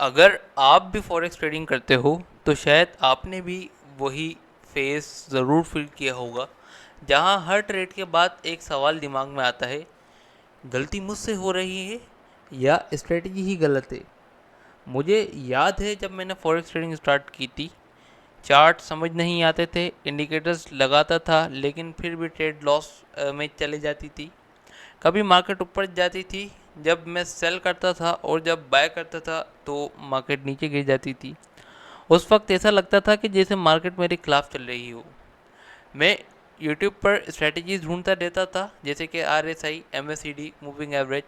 अगर आप भी फॉरेक्स ट्रेडिंग करते हो तो शायद आपने भी वही फेस ज़रूर फील किया होगा जहां हर ट्रेड के बाद एक सवाल दिमाग में आता है, गलती मुझसे हो रही है या स्ट्रेटजी ही गलत है। मुझे याद है जब मैंने फॉरेक्स ट्रेडिंग स्टार्ट की थी, चार्ट समझ नहीं आते थे, इंडिकेटर्स लगाता था लेकिन फिर भी ट्रेड लॉस में चले जाती थी। कभी मार्केट ऊपर जाती थी जब मैं सेल करता था और जब बाय करता था तो मार्केट नीचे गिर जाती थी। उस वक्त ऐसा लगता था कि जैसे मार्केट मेरे खिलाफ चल रही हो। मैं यूट्यूब पर स्ट्रेटजीज ढूंढता रहता था, जैसे कि RSI, MACD, मूविंग एवरेज।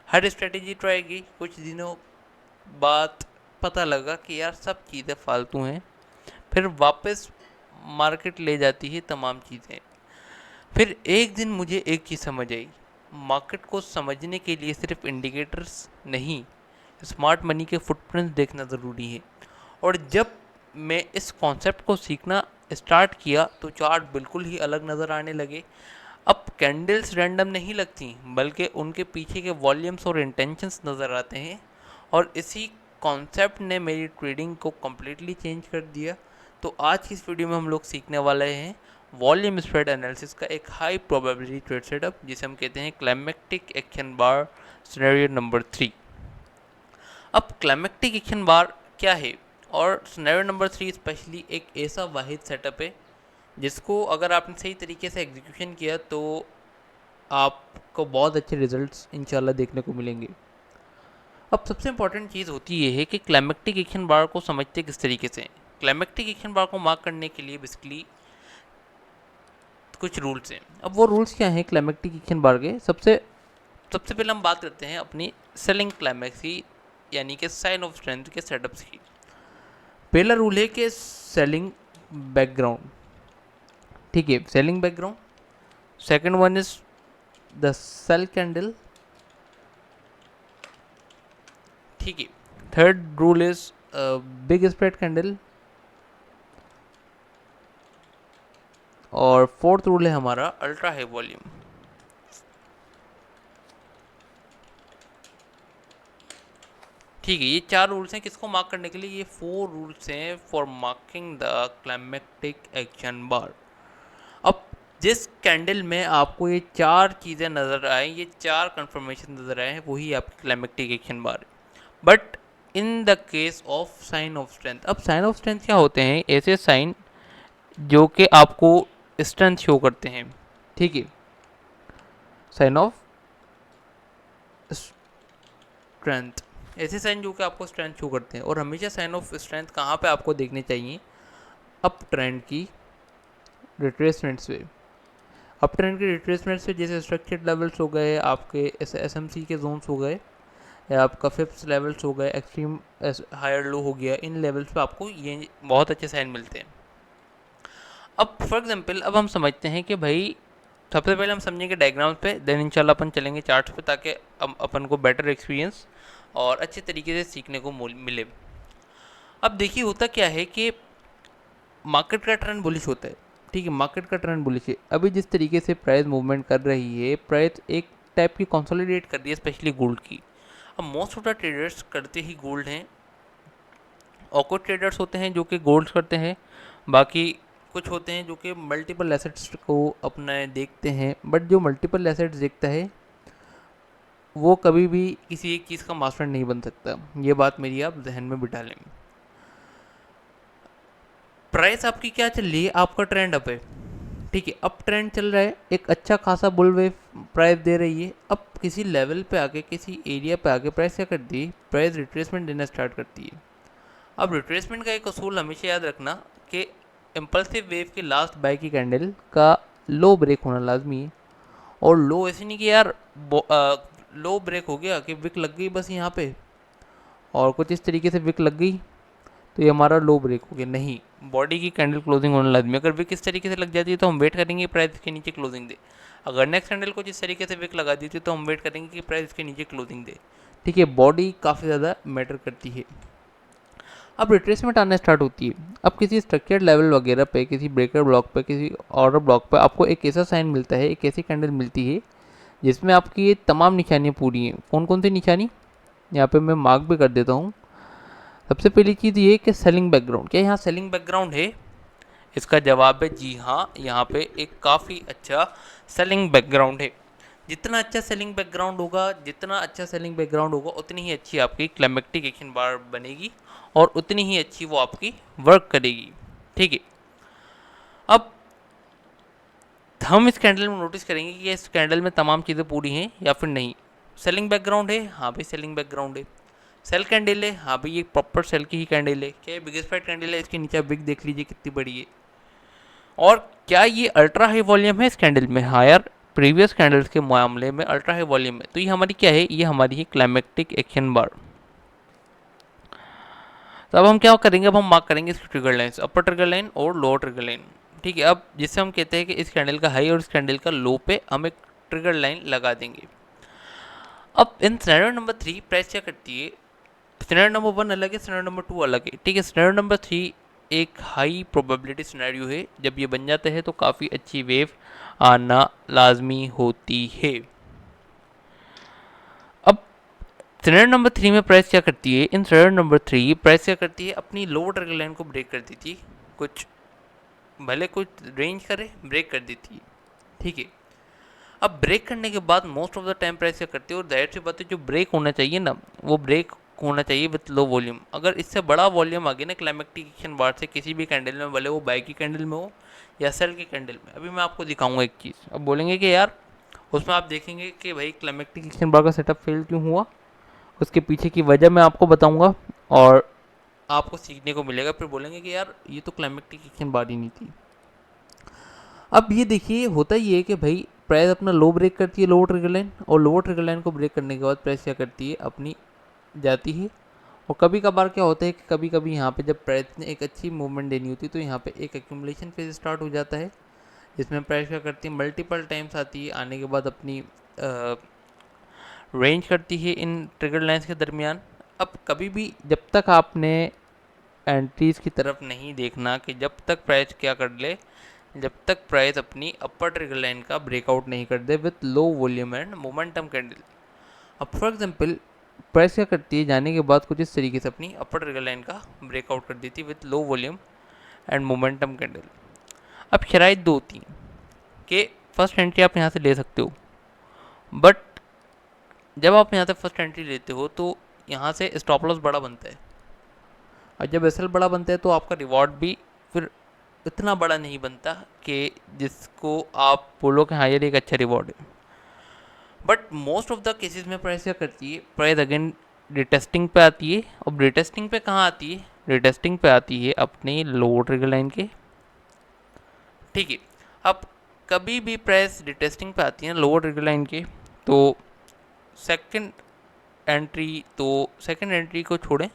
हर स्ट्रेटजी ट्राई की। कुछ दिनों बाद पता लगा कि यार सब चीज़ें फालतू हैं। फिर वापस मार्केट ले जाती है तमाम चीज़ें। फिर एक दिन मुझे एक चीज़ समझ आई, मार्केट को समझने के लिए सिर्फ इंडिकेटर्स नहीं, स्मार्ट मनी के फुटप्रिंट्स देखना ज़रूरी है। और जब मैं इस कॉन्सेप्ट को सीखना स्टार्ट किया तो चार्ट बिल्कुल ही अलग नज़र आने लगे। अब कैंडल्स रैंडम नहीं लगती, बल्कि उनके पीछे के वॉल्यूम्स और इंटेंशंस नज़र आते हैं। और इसी कॉन्सेप्ट ने मेरी ट्रेडिंग को कम्प्लीटली चेंज कर दिया। तो आज की इस वीडियो में हम लोग सीखने वाले हैं वॉल्यूम स्प्रेड एनालिसिस का एक हाई प्रोबेबिलिटी ट्रेड सेटअप, जिसे हम कहते हैं क्लाइमेक्टिक एक्शन बार सिनेरियो नंबर 3। अब क्लाइमेक्टिक एक्शन बार क्या है और सिनेरियो नंबर 3 स्पेशली एक ऐसा वाहिद सेटअप है जिसको अगर आपने सही तरीके से एग्जीक्यूशन किया तो आपको बहुत अच्छे रिजल्ट्स इंशाल्लाह देखने को मिलेंगे। अब सबसे इंपॉर्टेंट चीज़ होती ये है कि क्लाइमेक्टिक एक्शन बार को समझते किस तरीके से। क्लाइमेक्टिक एक्शन बार को मार्क करने के लिए बेसिकली कुछ रूल्स हैं। अब वो रूल्स क्या हैं क्लाइमेक्टिक एक्शन बार के? सबसे सबसे पहले हम बात करते हैं अपनी सेलिंग क्लाइमैक्स की, यानी कि साइन ऑफ स्ट्रेंथ के सेटअप्स की। पहला रूल है कि सेलिंग बैकग्राउंड, ठीक है, selling background. Second one is the sell candle, ठीक है। Third rule is big spread candle. और फोर्थ रूल है हमारा अल्ट्रा हाई वॉल्यूम। ठीक है, ये चार रूल्स हैं किसको मार्क करने के लिए। ये 4 रूल्स हैं for marking the climactic action bar. अब जिस कैंडल में आपको ये चार चीज़ें नज़र आए, ये चार कंफर्मेशन नज़र आए हैं, वही आपकी क्लाइमेक्टिक एक्शन बार है। But in the case of sine of strength, अब साइन ऑफ स्ट्रेंथ क्या होते हैं? ऐसे साइन जो कि आपको स्ट्रेंथ शो करते हैं, ठीक है, साइन ऑफ स्ट्रेंथ, ऐसे साइन जो कि आपको स्ट्रेंथ शो करते हैं। और हमेशा साइन ऑफ स्ट्रेंथ कहाँ पे आपको देखने चाहिए? अप ट्रेंड की रिट्रेसमेंट से। अप ट्रेंड की रिट्रेसमेंट से जैसे स्ट्रक्चर्ड लेवल्स हो गए, आपके SMC के जोन्स हो गए, या आपका फिफ्थ लेवल्स हो गए, एक्सट्रीम हायर लो हो गया, इन लेवल्स पे आपको ये बहुत अच्छे साइन मिलते हैं। अब फॉर एग्जांपल अब हम समझते हैं कि भाई सबसे पहले हम समझेंगे डायग्राम्स पे, देन इंशाल्लाह अपन चलेंगे चार्ट्स पे, ताकि अपन को बेटर एक्सपीरियंस और अच्छे तरीके से सीखने को मिले। अब देखिए होता क्या है कि मार्केट का ट्रेंड बुलिश होता है, ठीक है, मार्केट का ट्रेंड बुलिश है। अभी जिस तरीके से प्राइस मूवमेंट कर रही है, प्राइस एक टाइप की कंसोलिडेट कर रही है, स्पेशली गोल्ड की। अब मोस्ट ऑफ द ट्रेडर्स करते ही गोल्ड हैं, और कुछ ट्रेडर्स होते हैं जो कि गोल्ड करते हैं, बाकी कुछ होते हैं जो कि मल्टीपल एसेट्स को अपना देखते हैं। बट जो मल्टीपल एसेट्स देखता है वो कभी भी किसी एक चीज़ का मास्टर नहीं बन सकता। ये बात मेरी आप जहन में बिठा लें। प्राइस आपकी क्या चल रही है? आपका ट्रेंड अप है, ठीक है, अप ट्रेंड चल रहा है, एक अच्छा खासा बुल वेव प्राइस दे रही है। अब किसी लेवल पे आके, किसी एरिया पे आके प्राइस क्या करती है? प्राइस रिट्रेसमेंट देना स्टार्ट करती है। अब रिट्रेसमेंट का एक असूल हमेशा याद रखना कि इम्पल्सिव वेव की लास्ट बाय की कैंडल का लो ब्रेक होना लाजमी है। और लो ऐसे नहीं कि यार लो ब्रेक हो गया कि विक लग गई बस यहाँ पे, और कुछ इस तरीके से विक लग गई तो ये हमारा लो ब्रेक हो गया। नहीं, बॉडी की कैंडल क्लोजिंग होने लाजमी। अगर विक इस तरीके से लग जाती है तो हम वेट करेंगे प्राइस के नीचे क्लोजिंग दे। अगर नेक्स्ट कैंडल को जिस तरीके से विक लगा दी थी तो हम वेट करेंगे कि प्राइस के नीचे क्लोजिंग दे, ठीक है। बॉडी काफ़ी ज़्यादा मैटर करती है। अब रिट्रेसमेंट आना स्टार्ट होती है। अब किसी स्ट्रक्चर्ड लेवल वगैरह पे, किसी ब्रेकर ब्लॉक पे, किसी ऑर्डर ब्लॉक पे आपको एक ऐसा साइन मिलता है, एक ऐसी कैंडल मिलती है जिसमें आपकी ये तमाम निशानियाँ पूरी हैं। कौन कौन सी निशानी? यहाँ पे मैं मार्क भी कर देता हूँ। सबसे पहली चीज़ ये कि सेलिंग बैकग्राउंड, क्या यहाँ सेलिंग बैकग्राउंड है? इसका जवाब है जी हाँ, यहाँ पे एक काफ़ी अच्छा सेलिंग बैकग्राउंड है। जितना अच्छा सेलिंग बैकग्राउंड होगा, जितना अच्छा सेलिंग बैकग्राउंड होगा, उतनी ही अच्छी आपकी क्लाइमेक्टिक एक्शन बार बनेगी और उतनी ही अच्छी वो आपकी वर्क करेगी। ठीक है, अब हम इस कैंडल में नोटिस करेंगे कि इस कैंडल में तमाम चीज़ें पूरी हैं या फिर नहीं। सेलिंग बैकग्राउंड है, हाँ भाई सेलिंग बैकग्राउंड है। सेल कैंडल है, हाँ भाई ये प्रॉपर सेल की ही कैंडल है। क्या ये बिगेस्ट फाइट कैंडल है? इसके नीचे बिग देख लीजिए कितनी बड़ी है। और क्या ये अल्ट्रा हाई वॉल्यूम है इस कैंडल में? हाँ यार, प्रीवियस कैंडल्स के मामले में अल्ट्रा हाई वॉल्यूम है। तो ये हमारी क्या है? ये हमारी है क्लाइमेक्टिक एक्शन बार। तो अब हम क्या करेंगे? अब हम मार्क करेंगे इसकी ट्रिगर लाइन्स, अपर ट्रिगर लाइन और लोअर ट्रिगर लाइन। ठीक है, अब जिससे हम कहते हैं कि इस कैंडल का हाई और इस कैंडल का लो पे हम एक ट्रिगर लाइन लगा देंगे। अब इन सिनेरियो नंबर 3 प्राइस क्या करती है? सिनेरियो नंबर 1 अलग है, सिनेरियो नंबर 2 अलग है। ठीक है, सिनेरियो नंबर 3 एक हाई प्रोबेबिलिटी सिनेरियो है। जब ये बन जाता है तो काफ़ी अच्छी वेव आना लाजमी होती है। अब सिनेरियो नंबर 3 में प्राइस क्या करती है? इन सिनेरियो नंबर 3 प्राइस क्या करती है? अपनी लोअर ट्रिगर लाइन को ब्रेक कर देती है, कुछ भले कुछ रेंज करे, ब्रेक कर देती है। ठीक है, अब ब्रेक करने के बाद most of the time price क्या करती है? और जाहिर सी बात है जो ब्रेक होना चाहिए ना, वो ब्रेक होना चाहिए विथ लो वॉल्यूम। अगर इससे बड़ा वॉल्यूम आ गया ना क्लाइमेक्टिक एक्शन बार से किसी भी कैंडल में, भले वो बाई की कैंडल में हो या सेल की कैंडल में, अभी मैं आपको दिखाऊंगा एक चीज़। अब बोलेंगे कि यार उसमें आप देखेंगे कि भाई क्लाइमेक्टिक एक्शन बार का सेटअप फेल क्यों हुआ, उसके पीछे की वजह मैं आपको बताऊंगा और आपको सीखने को मिलेगा। फिर बोलेंगे कि यार ये तो क्लाइमेक्टिक एक्शन बार ही नहीं थी। अब ये देखिए, होता ही है कि भाई प्राइस अपना लो ब्रेक करती है लोअर ट्रिगर लाइन, और लोअर ट्रिगर लाइन को ब्रेक करने के बाद प्राइस क्या करती है? अपनी जाती है। और कभी कभार क्या होता है कि कभी कभी यहाँ पे जब प्राइस ने एक अच्छी मूवमेंट देनी होती है तो यहाँ पे एक एक्यूमुलेशन फेज स्टार्ट हो जाता है, जिसमें प्राइस क्या करती है? मल्टीपल टाइम्स आती है, आने के बाद अपनी रेंज करती है इन ट्रिगर लाइन्स के दरमियान। अब कभी भी जब तक आपने एंट्रीज की तरफ नहीं देखना कि जब तक प्राइस क्या कर ले, जब तक प्राइस अपनी अपर ट्रिगर लाइन का ब्रेकआउट नहीं कर दे with low volume and momentum candle. अब फॉर एग्जांपल प्राइस क्या करती है? जाने के बाद कुछ इस तरीके से अपनी अपर ट्रिगर लाइन का ब्रेकआउट कर देती है with low volume and momentum candle. अब शराइत दो होती हैं कि फर्स्ट एंट्री आप यहाँ से ले सकते हो, बट जब आप यहाँ से फर्स्ट एंट्री लेते हो तो यहाँ से स्टॉप लॉस बड़ा बनता है, और जब एसएल बड़ा बनता है तो आपका रिवॉर्ड भी फिर इतना बड़ा नहीं बनता कि जिसको आप बोलो कि हाँ यार एक अच्छा रिवॉर्ड है। But most of the cases में प्राइस क्या करती है? प्राइस अगेन रिटेस्टिंग पे आती है। और रिटेस्टिंग पे कहाँ आती है? रिटेस्टिंग पे आती है अपने लोअर ट्रिगर लाइन के। ठीक है, अब कभी भी प्राइस रिटेस्टिंग पे आती है ना लोअर ट्रिगर लाइन के, तो सेकंड सेकंड एंट्री को छोड़ें,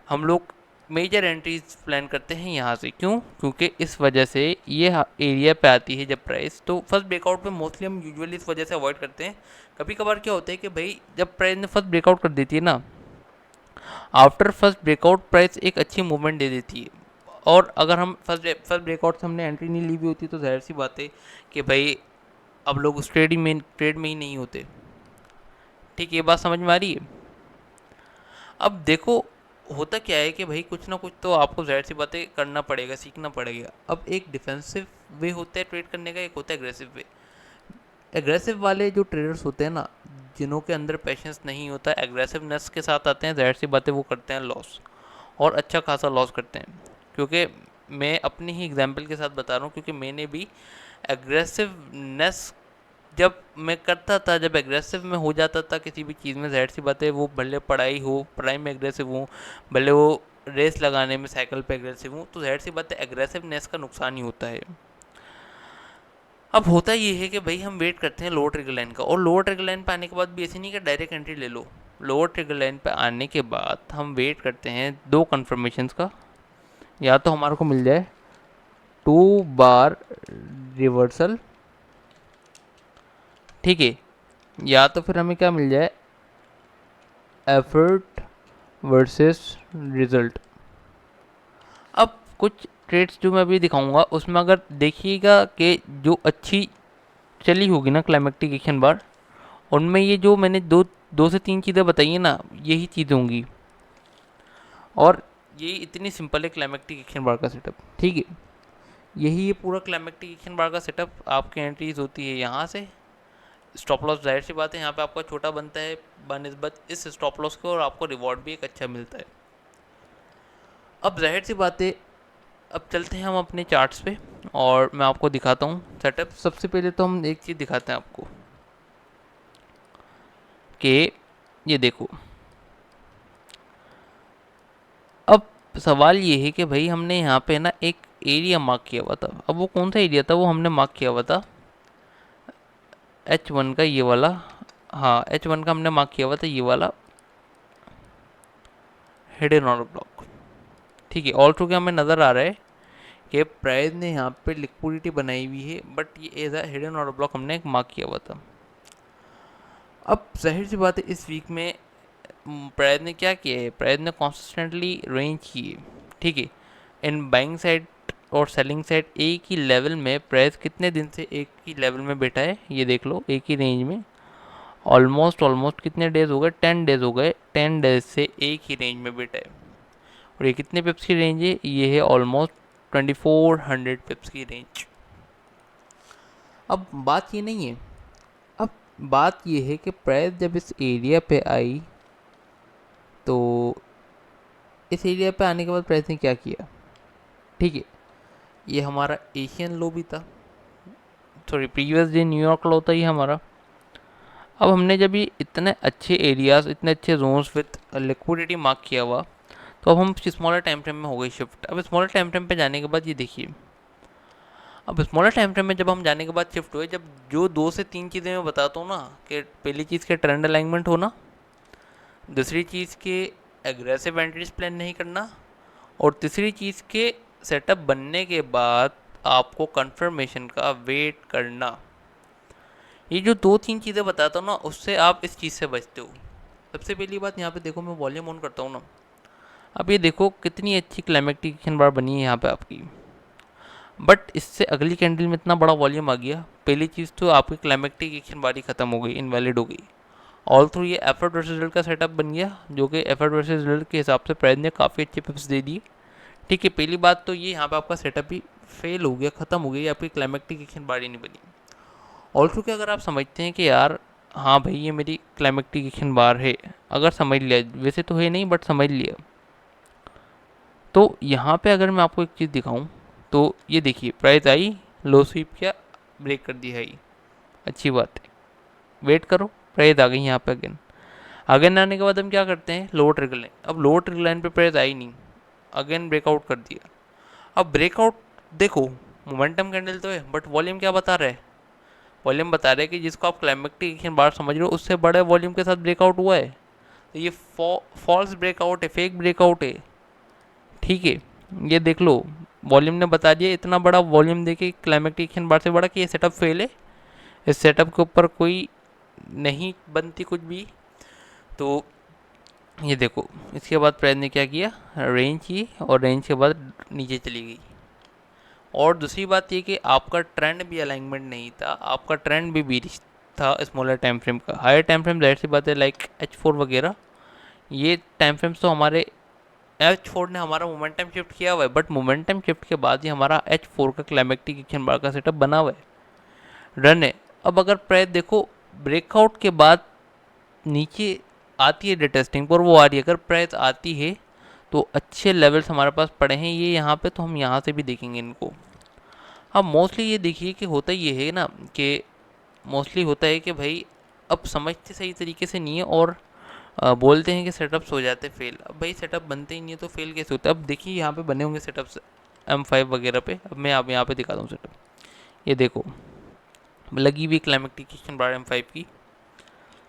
हम लोग मेजर एंट्रीज प्लान करते हैं यहाँ से। क्यों? क्योंकि इस वजह से ये एरिया पे आती है जब प्राइस, तो फर्स्ट ब्रेकआउट पे मोस्टली हम यूजुअली इस वजह से अवॉइड करते हैं। कभी कभार क्या होता है कि भाई जब प्राइस ने फर्स्ट ब्रेकआउट कर देती है ना, आफ्टर फर्स्ट ब्रेकआउट प्राइस एक अच्छी मूवमेंट दे देती है। और अगर हम फर्स्ट ब्रेकआउट से हमने एंट्री नहीं ली हुई होती तो जाहिर सी बात है कि भाई अब लोग उस ट्रेड में ही नहीं होते। ठीक है, ये बात समझ में आ रही है? अब देखो होता क्या है कि भाई कुछ ना कुछ तो आपको जाहिर सी बातें करना पड़ेगा, सीखना पड़ेगा। अब एक डिफेंसिव वे होता है ट्रेड करने का, एक होता है एग्रेसिव वे। एग्रेसिव वाले जो ट्रेडर्स होते हैं ना, जिन्हों के अंदर पेशेंस नहीं होता, एग्रेसिवनेस के साथ आते हैं, जाहिर सी बातें वो करते हैं लॉस, और अच्छा खासा लॉस करते हैं। क्योंकि मैं अपनी ही एग्जांपल के साथ बता रहा हूँ, क्योंकि मैंने भी एग्रेसिवनेस जब मैं करता था, जब एग्रेसिव में हो जाता था किसी भी चीज़ में, जाहिर सी बात है वो भले पढ़ाई हो, पढ़ाई में एग्रेसिव हूँ, भले वो रेस लगाने में साइकिल पे एग्रेसिव हूँ, तो जाहिर सी बात है एग्रेसिवनेस का नुकसान ही होता है। अब होता ये है कि भाई हम वेट करते हैं लोअर ट्रिगर लाइन का, और लोअर ट्रिगर लाइन पे आने के बाद भी ऐसे नहीं कि डायरेक्ट एंट्री ले लो। लोअर ट्रिगर लाइन पे आने के बाद हम वेट करते हैं दो कन्फर्मेशंस का। या तो हमारे को मिल जाए 2 बार रिवर्सल, ठीक है, या तो फिर हमें क्या मिल जाए? Effort versus result. अब कुछ ट्रेड्स जो मैं अभी दिखाऊंगा उसमें अगर देखिएगा कि जो अच्छी चली होगी ना क्लाइमेक्टिक एक्शन बार, उनमें ये जो मैंने दो दो से तीन चीज़ें बताई हैं ना, यही चीज़ें होंगी। और ये इतनी सिंपल है क्लाइमेक्टिक एक्शन बार का सेटअप, ठीक है। यही ये पूरा क्लाइमेक्टिक एक्शन बार का सेटअप, आपकी एंट्रीज होती है यहाँ से। स्टॉप लॉस जाहिर सी बात है यहाँ पे आपका छोटा बनता है बनिस्बत इस स्टॉप लॉस को, और आपको रिवॉर्ड भी एक अच्छा मिलता है। अब जाहिर सी बात है, अब चलते हैं हम अपने चार्ट्स पे और मैं आपको दिखाता हूँ सेटअप। सबसे पहले तो हम एक चीज़ दिखाते हैं आपको कि ये देखो। अब सवाल ये है कि भाई हमने यहाँ पे ना एक एरिया मार्क किया हुआ था। अब वो कौन सा एरिया था, वो हमने मार्क किया हुआ था H1 का, ये वाला। हाँ, H1 का हमने मार्क किया हुआ था ये वाला हिडन ऑर्डर ब्लॉक, ठीक है। ऑल थ्रू के हमें नज़र आ रहा है कि प्राइस ने यहाँ पे लिक्विडिटी बनाई हुई है, बट ये as a hidden order block हमने एक मार्क किया हुआ था। अब जाहिर सी बात है इस वीक में प्राइस ने क्या किया है, प्राइस ने कॉन्सिस्टेंटली रेंज की है, ठीक है। इन बाइंग साइड और सेलिंग साइड एक ही लेवल में प्राइस कितने दिन से एक ही लेवल में बैठा है, ये देख लो, एक ही रेंज में। ऑलमोस्ट कितने डेज हो गए, 10 डेज हो गए, 10 डेज से एक ही रेंज में बैठा है। और ये कितने पिप्स की रेंज है, ये है ऑलमोस्ट 2400 पिप्स की रेंज। अब बात ये नहीं है, अब बात ये है कि प्राइस जब इस एरिया पे आई, तो इस एरिया पे आने के बाद प्राइस ने क्या किया, ठीक है। ये हमारा एशियन लो भी था, सॉरी प्रीवियस डे न्यूयॉर्क लो था ये हमारा। अब हमने जब ये इतने अच्छे एरियाज, इतने अच्छे जोन्स विथ लिक्विडिटी मार्क किया हुआ, तो अब हम स्मॉलर टाइम फ्रेम में हो गई शिफ्ट। अब स्मॉलर टाइम फ्रेम पे जाने के बाद ये देखिए, अब स्मॉलर टाइम फ्रेम में जब हम जाने के बाद शिफ्ट हुए, जब जो 2 से 3 चीज़ें मैं बताता हूँ ना, कि पहली चीज़ के ट्रेंड अलाइनमेंट होना, दूसरी चीज़ के एग्रेसिव एंट्रीज प्लान नहीं करना, और तीसरी चीज़ के सेटअप बनने के बाद आपको कंफर्मेशन का वेट करना। ये जो 2-3 चीज़ें बताता हूँ ना, उससे आप इस चीज़ से बचते हो। सबसे पहली बात, यहाँ पे देखो मैं वॉल्यूम ऑन करता हूँ ना, अब ये देखो कितनी अच्छी क्लाइमेक्टिक एक्शन बार बनी है यहाँ पे आपकी। बट इससे अगली कैंडल में इतना बड़ा वॉल्यूम आ गया, पहली चीज़ तो आपकी क्लाइमेक्टिक एक्शन बार ही खत्म हो गई, इनवैलिड हो गई। ऑल थ्रू ये एफर्ट वर्सेस रिजल्ट का सेटअप बन गया, जो कि एफर्ट वर्सेस रिजल्ट के हिसाब से प्राइस ने काफ़ी अच्छे पिप्स दे दिए, ठीक है। पहली बात तो ये यहाँ पे आपका सेटअप ही फेल हो गया, ख़त्म हो गई, आपकी क्लाइमेक्टिक एक्शन बार ही नहीं बनी। ऑल थ्रू के अगर आप समझते हैं कि यार हाँ भाई ये मेरी क्लाइमेक्टिक एक्शन बार है, अगर समझ लिया, वैसे तो है नहीं बट समझ लिया, तो यहाँ पे अगर मैं आपको एक चीज़ दिखाऊं, तो ये देखिए प्राइस आई, लो स्वीप किया, ब्रेक कर दिया है, अच्छी बात है। वेट करो, प्राइस आ गई यहाँ पे अगेन। अगेन आने के बाद हम क्या करते हैं, लोअर ट्रिगर लाइन। अब लोअर ट्रिगर लाइन पे प्राइस आई नहीं, अगेन ब्रेकआउट कर दिया। अब ब्रेकआउट देखो, मोमेंटम कैंडल तो है, बट वॉल्यूम क्या बता रहा है, वॉल्यूम बता रहा है कि जिसको आप क्लाइमेक्टिक एक्शन बार समझ रहे हो, उससे बड़े वॉल्यूम के साथ ब्रेकआउट हुआ है। तो ये फॉल्स ब्रेकआउट है, फेक ब्रेकआउट है, ठीक है। ये देख लो, वॉल्यूम ने बता दिया, इतना बड़ा वॉल्यूम देके क्लाइमेक्टिक एक्शन बार से बड़ा, कि ये सेटअप फेल है, इस सेटअप के ऊपर कोई नहीं बनती कुछ भी। तो ये देखो, इसके बाद प्राइस ने क्या किया, रेंज की, और रेंज के बाद नीचे चली गई। और दूसरी बात ये कि आपका ट्रेंड भी अलाइनमेंट नहीं था, आपका ट्रेंड भी बीरिश था स्मॉलर टाइम फ्रेम का। हायर टाइम फ्रेम जाहिर सी बात है, लाइक H4 वगैरह, ये टाइम फ्रेम्स तो हमारे H4 ने हमारा मोमेंटम शिफ्ट किया हुआ है, बट मोमेंटम शिफ्ट के बाद ही हमारा H4 का क्लाइमेक्टिक एक्शन बार का सेटअप बना हुआ है, रन है। अब अगर प्राइस देखो ब्रेकआउट के बाद नीचे आती है डिटेस्टिंग पर, वो आ रही है, अगर प्राइस आती है तो अच्छे लेवल्स हमारे पास पड़े हैं ये यहाँ पे, तो हम यहाँ से भी देखेंगे इनको। अब मोस्टली ये देखिए कि होता ये है ना, कि मोस्टली होता है कि भाई अब समझते सही तरीके से नहीं है, और बोलते हैं कि सेटअप्स हो जाते फेल। अब भाई सेटअप बनते ही नहीं है तो फेल कैसे होता है। अब देखिए यहाँ पे बने होंगे सेटअप्स M5 वगैरह पे। अब मैं आप यहाँ पे दिखाता हूँ सेटअप, ये देखो लगी हुई क्लाइमेक्टिकेशन बार M5 की,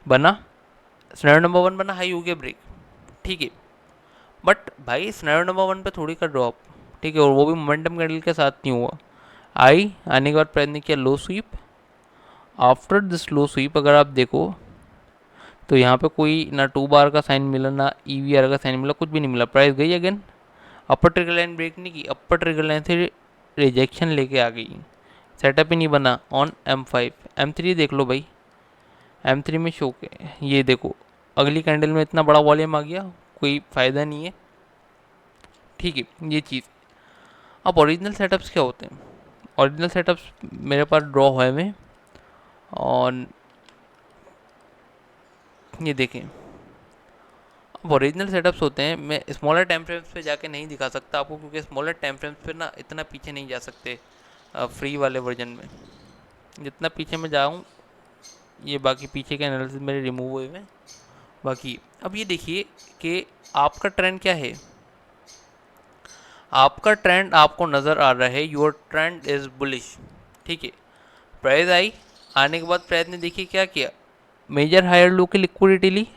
बना स्नैरो नंबर 1 बना, हाई हो गया ब्रेक, ठीक है। बट भाई स्नैरो नंबर 1 पे थोड़ी कर ड्रॉप, ठीक है, और वो भी मोमेंटम कैंडल के साथ नहीं हुआ। आई आने के बाद प्राइस ने किया low sweep. After this low sweep अगर आप देखो, तो यहाँ पे कोई ना 2 बार का साइन मिला, ना EVR का साइन मिला, कुछ भी नहीं मिला। प्राइस गई अगेन, अपर ट्रिगर लाइन ब्रेक नहीं की, अपर ट्रिगर लाइन से रिजेक्शन लेके आ गई, सेटअप ही नहीं बना ऑन M5। M3 देख लो भाई, M3 में शो के ये देखो, अगली कैंडल में इतना बड़ा वॉल्यूम आ गया, कोई फ़ायदा नहीं है। ठीक है, ये चीज़। अब ओरिजिनल सेटअप्स क्या होते हैं? ओरिजिनल सेटअप्स मेरे पास ड्रॉ हुए में, और ये देखें। अब ओरिजिनल सेटअप्स होते हैं, मैं स्मॉलर टाइम फ्रेम्स पे जाके नहीं दिखा सकता आपको, क्योंकि स्मॉलर टाइम फ्रेम्स पे ना इतना पीछे नहीं जा सकते फ्री वाले वर्जन में। जितना पीछे मैं जाऊँ, ये बाकी पीछे के एनालिसिस मेरे रिमूव हुए हैं बाकी। अब ये देखिए कि आपका ट्रेंड क्या है। आपका ट्रेंड आपको नज़र आ रहा है, योर ट्रेंड इज़ बुलिश। ठीक है, प्राइस आई, आने के बाद प्राइस ने देखिए क्या किया, मेजर हायर लो की लिक्विडिटी ली।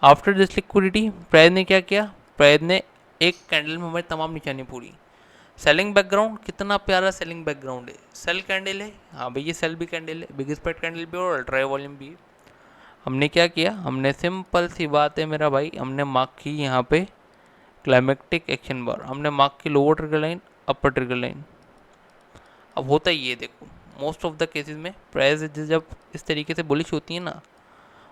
आफ्टर दिस लिक्विडिटी प्राइस ने क्या किया, प्राइस ने एक कैंडल में हमारी तमाम निशानी पूरी। सेलिंग बैकग्राउंड, कितना प्यारा सेलिंग बैकग्राउंड है, सेल कैंडल है, हाँ भाई ये सेल भी कैंडल है, बिग स्प्रेड कैंडल भी और अल्ट्रा वॉल्यूम भी है। हमने क्या किया, हमने सिंपल सी बात है मेरा भाई, हमने मार्क की यहाँ पे क्लाइमेक्टिक एक्शन बार, हमने मार्क की लोअर ट्रिगर लाइन, अपर ट्रिगर लाइन। अब होता ही है, देखो मोस्ट ऑफ द केसेस में प्राइस जब इस तरीके से बुलिश होती है ना,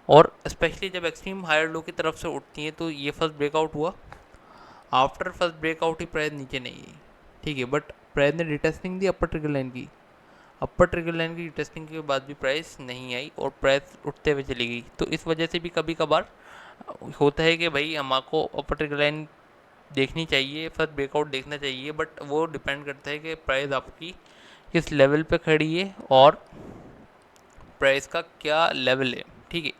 और स्पेशली जब एक्सट्रीम हायर लो की तरफ से उठती है, तो ये फर्स्ट ब्रेकआउट हुआ, आफ्टर फर्स्ट ब्रेकआउट ही प्राइस नीचे नहीं है। ठीक है, बट प्राइस ने रिटेस्टिंग दी अपर ट्रिगर लाइन की, अपर ट्रिगर लाइन की रिटेस्टिंग के बाद भी प्राइस नहीं आई और प्राइस उठते हुए चली गई। तो इस वजह से भी कभी कभार होता है कि भाई हमको अपर ट्रिगर लाइन देखनी चाहिए, फर्स्ट ब्रेकआउट देखना चाहिए, बट वो डिपेंड करता है कि प्राइस आपकी किस लेवल पे खड़ी है और प्राइस का क्या लेवल है। ठीक है,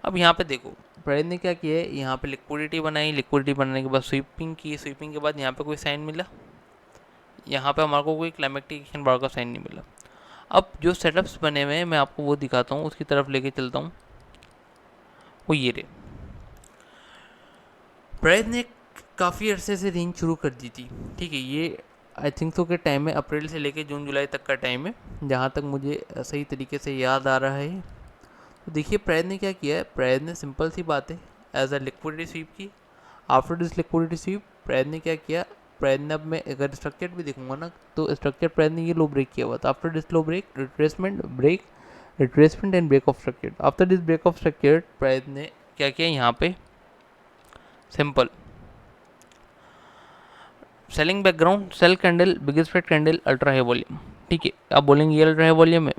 अब यहाँ पे देखो प्राइस ने क्या किया है, यहाँ पे लिक्विडिटी बनाई, लिक्विडिटी बनाने के बाद स्वीपिंग की, स्वीपिंग के बाद यहाँ पे कोई साइन मिला, यहाँ पे हमारे को कोई क्लाइमेक्टिक एक्शन बार का साइन नहीं मिला। अब जो सेटअप्स बने हुए हैं मैं आपको वो दिखाता हूँ, उसकी तरफ लेके चलता हूँ। वो ये रहे, प्राइस ने काफ़ी अरसे से रेंज शुरू कर दी थी। ठीक है, ये आई थिंक सो के टाइम है, अप्रैल से लेके जून जुलाई तक का टाइम है, जहाँ तक मुझे सही तरीके से याद आ रहा है। तो देखिए प्राइस ने क्या किया है, प्राइस ने सिंपल सी बात है एज अ लिक्विडिटी स्वीप की। After this liquidity SVEEP price ने क्या किया, प्राइस ने, अब मैं अगर स्ट्रक्चर भी देखूंगा ना, तो स्ट्रक्चर प्राइस ने ये लो ब्रेक किया हुआ था। After this low break, retracement break, retracement and break of structure. After this break of structure price ने क्या किया, यहाँ पे simple selling background, sell candle, biggest spread candle, ultra high volume. ठीक है, आप बोलेंगे ये अल्ट्रा हाई वॉल्यूम है,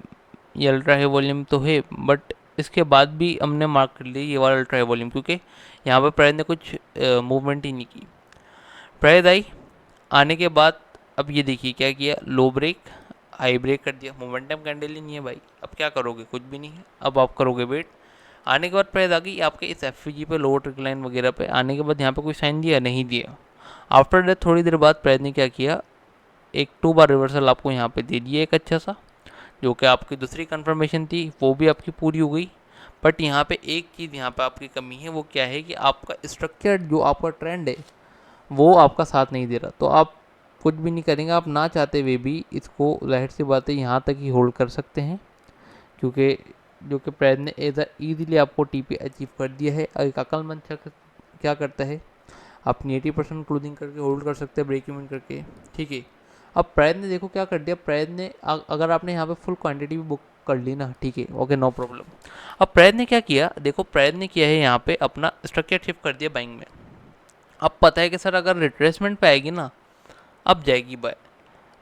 ये अल्ट्रा हाई वॉल्यूम तो है, बट इसके बाद भी हमने मार्क कर लिया ये वाला अल्ट्रा हाई वॉल्यूम, क्योंकि यहाँ पर प्राइस ने कुछ मूवमेंट ही नहीं की। प्राइस आई, आने के बाद अब ये देखिए क्या किया, लो ब्रेक, हाई ब्रेक कर दिया, मोमेंटम कैंडल ही नहीं है भाई, अब क्या करोगे, कुछ भी नहीं है, अब आप करोगे वेट। आने के बाद प्राइस आ गई आपके इस एफ पे, लोअर ट्रिक लाइन वगैरह पे, आने के बाद यहाँ पे कोई साइन दिया, नहीं दिया। आफ्टर दैट थोड़ी देर बाद प्राइस ने क्या किया, एक 2 बार रिवर्सल आपको यहाँ पे दे दिया एक अच्छा सा, जो कि आपकी दूसरी कंफर्मेशन थी, वो भी आपकी पूरी हो गई। बट यहाँ पे एक चीज़ यहाँ पे आपकी कमी है, वो क्या है कि आपका स्ट्रक्चर, जो आपका ट्रेंड है, वो आपका साथ नहीं दे रहा। तो आप कुछ भी नहीं करेंगे, आप ना चाहते हुए भी इसको जाहिर सी बात है यहाँ तक ही होल्ड कर सकते हैं, क्योंकि जो कि प्राइस ने ईजिली आपको टीपी अचीव कर दिया है। एक अक्लमंद शख्स क्या करता है, अपनी 80% क्लोजिंग करके होल्ड कर सकते हैं ब्रेक इवन करके। ठीक है, अब प्राइस ने देखो क्या कर दिया, प्राइस ने अगर आपने यहाँ पे फुल क्वांटिटी भी बुक कर ली ना, ठीक है, ओके, नो प्रॉब्लम। अब प्राइस ने क्या किया, देखो प्राइस ने किया है यहाँ पे अपना स्ट्रक्चर शिफ्ट कर दिया बाइंग में। अब पता है कि सर अगर रिट्रेसमेंट पे आएगी ना, अब जाएगी बाय।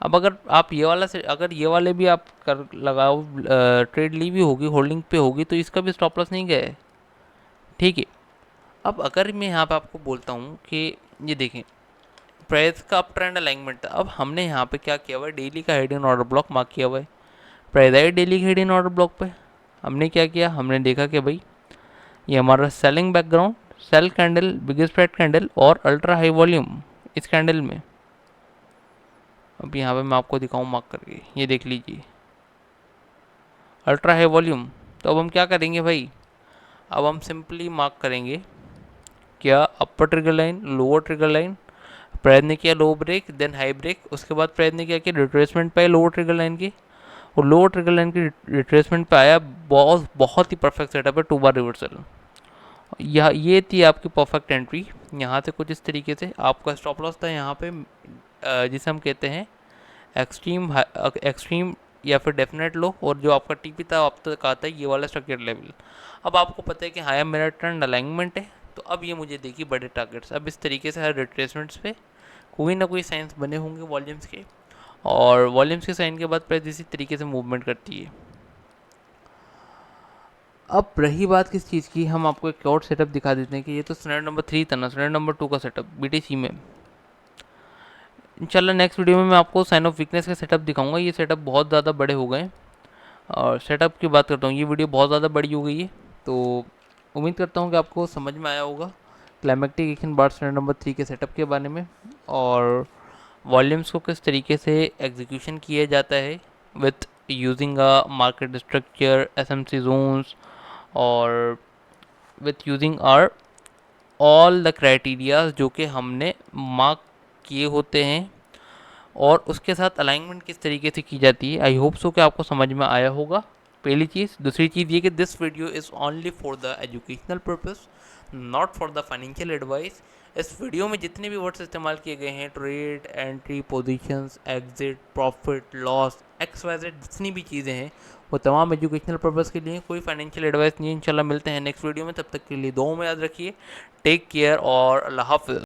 अब अगर आप ये वाला से, अगर ये वाले भी आप कर लगाओ, ट्रेड ली भी होगी, होल्डिंग पे होगी, तो इसका भी स्टॉप लॉस नहीं गया है। ठीक है, अब अगर मैं यहाँ पे आपको बोलता हूँ कि ये देखें प्राइस का अप ट्रेंड अलाइनमेंट था, अब हमने यहाँ पे क्या किया हुआ है, डेली का head in order block mark किया हुआ है। प्राइस आई डेली के हेड इन ऑर्डर ब्लॉक पे, हमने क्या किया, हमने देखा कि भाई ये हमारा selling background, sell candle, biggest spread candle और अल्ट्रा हाई वॉल्यूम इस कैंडल में। अब यहाँ पे मैं आपको दिखाऊँ मार्क करके, ये देख लीजिए अल्ट्रा हाई वॉल्यूम। तो अब हम क्या करेंगे भाई, अब हम सिंपली मार्क करेंगे क्या, upper trigger line, lower trigger line, price ने किया low break, then high break, उसके बाद प्राइस ने क्या किया, रिट्रेसमेंट पे आया लोअर ट्रिगर लाइन की, और लोअर ट्रिगर लाइन की रिट्रेसमेंट पे आया, बहुत बहुत ही परफेक्ट सेटअप है, 2 बार रिवर्सल। यह ये थी आपकी परफेक्ट एंट्री। यहाँ से कुछ इस तरीके से आपका स्टॉप लॉस था यहाँ पे, जिसे हम कहते हैं एक्सट्रीम एक्सट्रीम या फिर डेफिनेट लो, और जो आपका टीपी था आप तक आता है ये वाला स्ट्रक्चर लेवल। अब आपको पता है कि हाँ मेरा ट्रेंड अलाइनमेंट है, तो अब ये मुझे देखिए बड़े टारगेट्स, अब इस तरीके से हर रिट्रेसमेंट्स पे कोई ना कोई साइंस बने होंगे वॉल्यूम्स के, और वॉल्यूम्स के साइन के बाद प्राइस इसी तरीके से मूवमेंट करती है। अब रही बात किस चीज़ की, हम आपको एक और सेटअप दिखा देते हैं कि ये तो सिनेरियो नंबर 3 था ना, सिनेरियो नंबर 2 का सेटअप बीटीसी में। इंशाल्लाह नेक्स्ट वीडियो में मैं आपको साइन ऑफ वीकनेस का सेटअप दिखाऊंगा। ये सेटअप बहुत ज़्यादा बड़े हो गए हैं, और सेटअप की बात करता हूँ, ये वीडियो बहुत ज़्यादा बड़ी हो गई है, तो उम्मीद करता हूँ कि आपको समझ में आया होगा क्लाइमेक्टिक एक्शन बार सिनेरियो नंबर 3 के सेटअप के बारे में, और वॉल्यूम्स को किस तरीके से एग्जीक्यूशन किया जाता है with using a market structure, SMC zones, और with using our all the criterias जो कि हमने मार्क किए होते हैं, और उसके साथ अलाइनमेंट किस तरीके से की जाती है। आई होप सो कि आपको समझ में आया होगा, पहली चीज़। दूसरी चीज़ ये कि this video is only for the educational purpose, not for the financial advice. इस वीडियो में जितने भी वर्ड्स इस्तेमाल किए गए हैं, trade, entry, positions, exit, profit, loss, X Y Z, जितनी भी चीज़ें हैं वो तमाम एजुकेशनल पर्पस के लिए, कोई फाइनेंशियल एडवाइस नहीं है। इंशाल्लाह मिलते हैं नेक्स्ट वीडियो में, तब तक के लिए दुआ में याद रखिए। टेक केयर और अल्लाह हाफ़िज़।